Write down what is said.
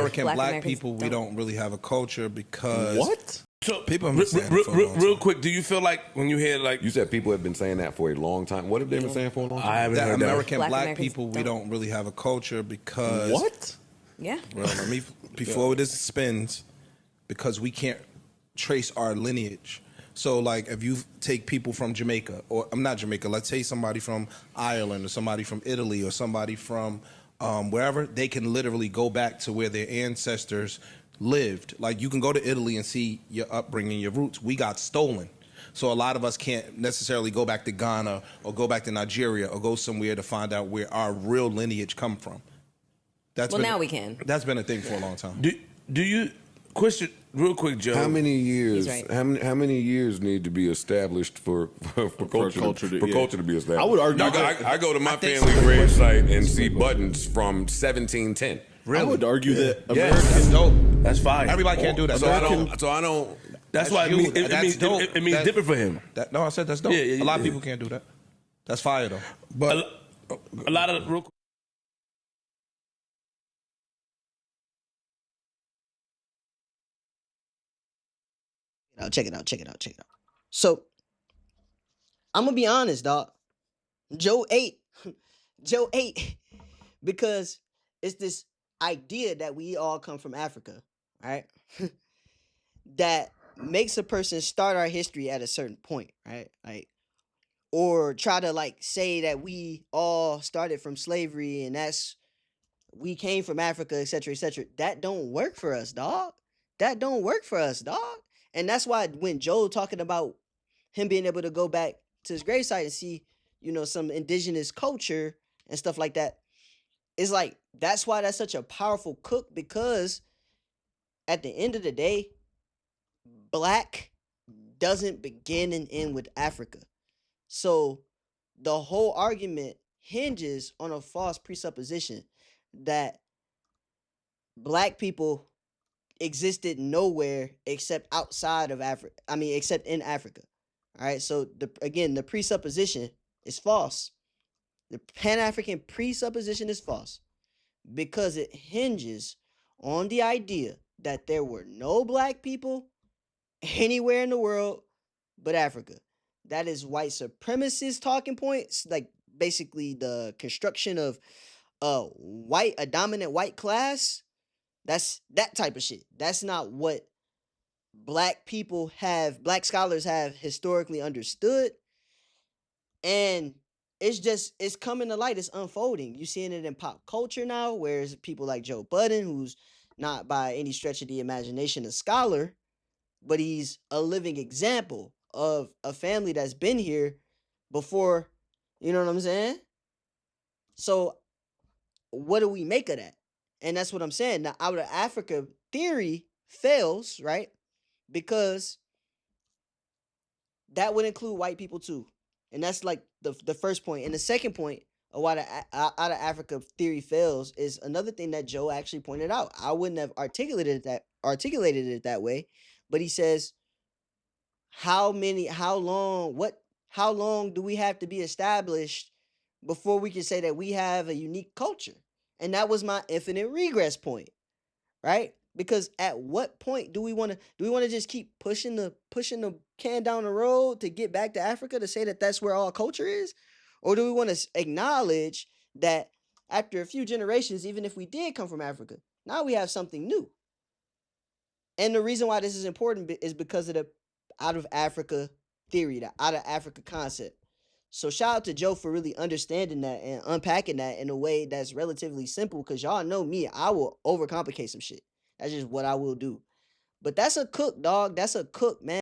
American black Americans people, we don't really have a culture because What? So, people have been saying it for a long real time. quick, do you feel like when you hear like You said people have been saying that for a long time. What have they been saying for a long time? I haven't that heard American Black black Americans people, we don't. don't really have a culture because What? Yeah. Well, let me before this spins, because we can't trace our lineage. So, like, if you take people from Jamaica, or I'm not Jamaica, let's say somebody from Ireland, or somebody from Italy, or somebody from wherever, they can literally go back to where their ancestors lived. Like, you can go to Italy and see your upbringing, your roots. We got stolen. So a lot of us can't necessarily go back to Ghana or go back to Nigeria or go somewhere to find out where our real lineage come from. Well, now we can. That's been a thing for a long time. do you question real quick, Joe? How many years? He's right. How many years need to be established for culture to be established? I would argue. I go to my think family so. grave site and see buttons from 1710. I would argue that Yes. American. That's dope. That's fire. Everybody can't do that. So I don't. That's why you. it That's means dope. it means That- different for him. No, I said that's dope. Yeah, a lot of yeah. people can't do that. That's fire though. But A lot of real quick. Check it out. So, I'm gonna be honest, dog. Joe ate. Joe ate because it's this idea that we all come from Africa, right? That makes a person start our history at a certain point, right? Like, or try to like say that we all started from slavery and that's we came from Africa, etc., etc. That don't work for us, dog. That don't work for us, dog. And that's why when Joe talking about him being able to go back to his gravesite and see, some indigenous culture and stuff like that, it's like that's why that's such a powerful cook, because at the end of the day, black doesn't begin and end with Africa. So the whole argument hinges on a false presupposition that black people existed nowhere except outside of Africa. I mean, except in Africa. All right. So the presupposition is false. The Pan-African presupposition is false because it hinges on the idea that there were no black people anywhere in the world but Africa. That is white supremacist talking points, like basically the construction of a dominant white class. That's that type of shit. That's not what black scholars have historically understood. And it's coming to light. It's unfolding. You're seeing it in pop culture now, whereas people like Joe Budden, who's not by any stretch of the imagination a scholar, but he's a living example of a family that's been here before, you know what I'm saying? So what do we make of that? And that's what I'm saying. Now, out of Africa theory fails, right? Because that would include white people too. And that's like the first point. And the second point of why the out of Africa theory fails is another thing that Joe actually pointed out. I wouldn't have articulated it that way, but he says, how long do we have to be established before we can say that we have a unique culture? And that was my infinite regress point, right? Because at what point do we want to just keep pushing the can down the road to get back to Africa to say that that's where all culture is? Or do we want to acknowledge that after a few generations, even if we did come from Africa, now we have something new? And the reason why this is important is because of the out of Africa theory, the out of Africa concept. So shout out to Joe for really understanding that and unpacking that in a way that's relatively simple, because y'all know me, I will overcomplicate some shit. That's just what I will do. But that's a cook, dog. That's a cook, man.